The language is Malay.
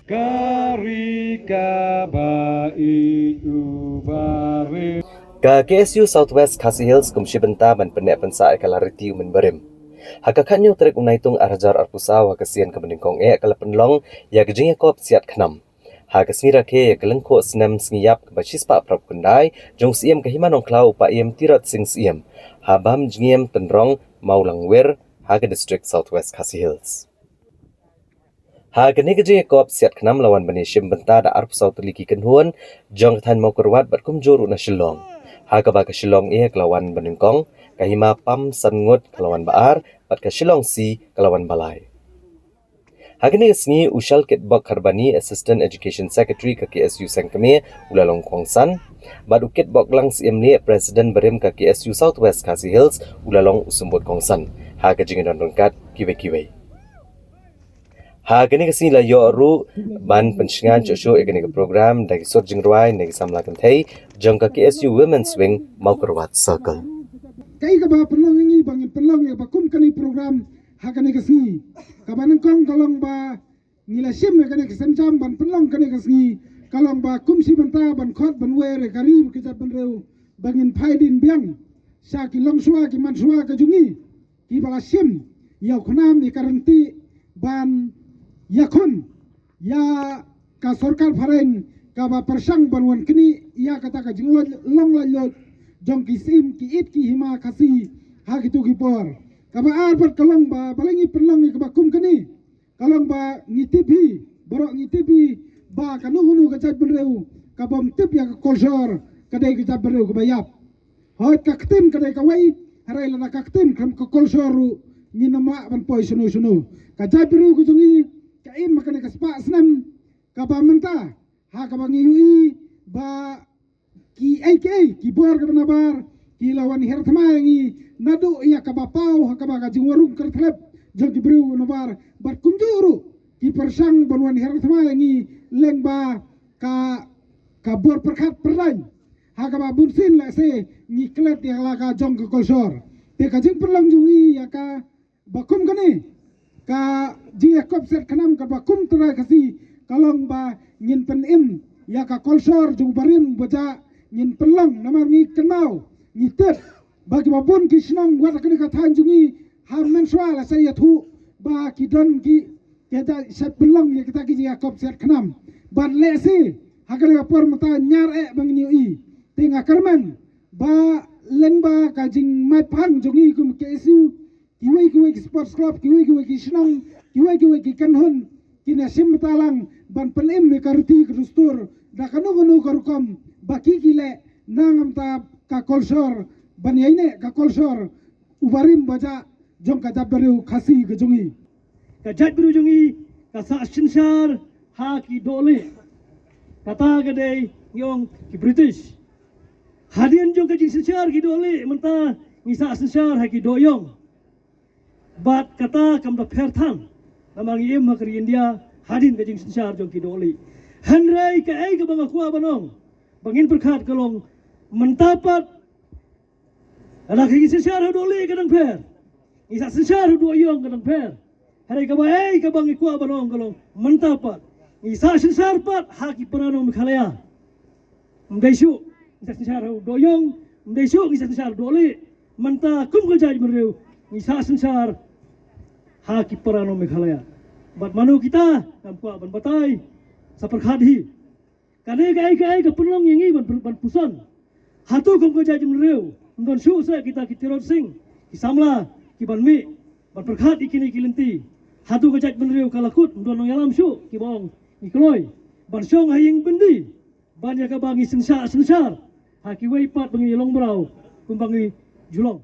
Karika bai ubare. Ka KSU Southwest Khasi Hills kumsi benta ban penek pensa kalariti umen berim. Hakakanyo trek unaitung arjar arpusaw hakasian kebeningkong kala penlong ya gejing kop siat khnam. Hakasmira ke kelengko senam sngiyap basispa prap kundai jong siem kehimanong klau pa iem tirat sing siem. Habam jingiem tenrong Maulangwer haga district Southwest Khasi Hills. Hagani gejing kop siat khnam lawan banishim benta da arpusaw teliki kenhuan jong tan mau kerwat bat kumjur una shillong. Hagaba ka Shillong kelawan benengkong, kahima pam sangut kelawan baar, pat ka Shillong si kelawan balai. Hagani kesni ushal kitbok Karbani Assistant Education Secretary ka KSU Sengkeme ulalong Kwangsan, bat ukit bok lang si emni President berim ka KSU Southwest Khasi Hills ulalong usumbut Kwangsan. Haga jingin dongkat kiwe-kiwe. Hagani kesini layo ru ban pensingan cosyo egani ke program dari sot jingruai negi samlakan thei jangka KSU Women's Wing mau kerwat circle. Kai ka ba perlong ini bangin perlong ya bakum kani program hagani kesini. Kabanang kong kalong ba nila sim egani kesenjam ban perlong kani kesini. Kalong ba kum si banta ban khot ban were kari kita penreu bangin paidin biang. Sa ki long suwa ki man suwa ka jungi. Ki bala sim ya khunam ni karanti ban yakun ya ka sorkar pharain ka ba persang banwan kini ya kata ka jinglot long lalot jong ki sim ki it ki hima khasi ha gitu ki por ka ba ar par kalong ba balengi perlong ka ba kum kini kalong ba ni tv borok ni tv ba ka nuhunu ka chat bereu ka bom tip ya ka kolsor ka dai ka chat bereu ka bayap hot ka ktin ka dai ka wai harai la ka ktin kam ka kolsor ni nama ban poi sunu ka chat bereu ku jungi kain makane kaspa senam kaba menta ha kaba ngiui ba ki AK ki bor ka nabar ki lawan hertma ngi nadu ya kaba pau ha kaba ka jingwarung kertlep jog bru nabar bat kunjuru ki persang banwan hertma ngi lengba ka bor perkat perlan ha kaba bunsin la se ngi klet ya la ka jong ke kolsor te ka jing perlang jungi ya ka bakum kane ka jia kop set kanam ka bakum tera kasi kalong ba ngin pen im ya ka kolsor jung barim baja ngin pelang namar ngi kenau ngi tep bagi babun ki snong wat kani ka than jungi ha men swa la saya thu ba ki don ki kita set pelang ya kita ki jia kop set kanam ban le si ha kani ka por mata nyar bang ni i tinga karman ba leng ba ka jing mai phang jungi kum kesu kiwe sports club kiwe ki snong kiwe ki kanhun kina sim talang ban pelim me karuti krustur da kanu karukom baki kile nangam ta ka kolsor ban yaine ka kolsor ubarim baja jong ka jabberu khasi ke jungi ka jabberu jungi ka sa sinsar ha ki dole kata gede yong ki British hadian jong ka jing sinsar ki dole menta ngisa sinsar ha ki doyong bat kata kam da pherthan namang iem hakri India hadin ka jing sinsar jong ki dole hanrai ka ai ka banga kwa banong bangin perkhat kalong mentapat ala ki sinsar dole ka dang pher isa sinsar doyong ka dang pher harai ka ba ai ka bangi kwa banong kalong mentapat isa sinsar pat haki parano mikhalaya mdaisu isa sinsar doyong mdaisu isa sinsar dole menta kum ka jaj mereu ngisa sensar haki parano Meghalaya bat manu kita nampa ban batai sa perkhadhi kane kai ka penlong yangi ban pusan hatu kom ko jajim reu ngon shu sa kita ki tirot sing ki samla ki ban mi ban perkhad ikini kilenti hatu ko jaj ban reu kalakut ndon yalam shu ki bong ikloi ban song haying bendi ban ya ka bangi sensar haki wei pat bangi long brau kum bangi julong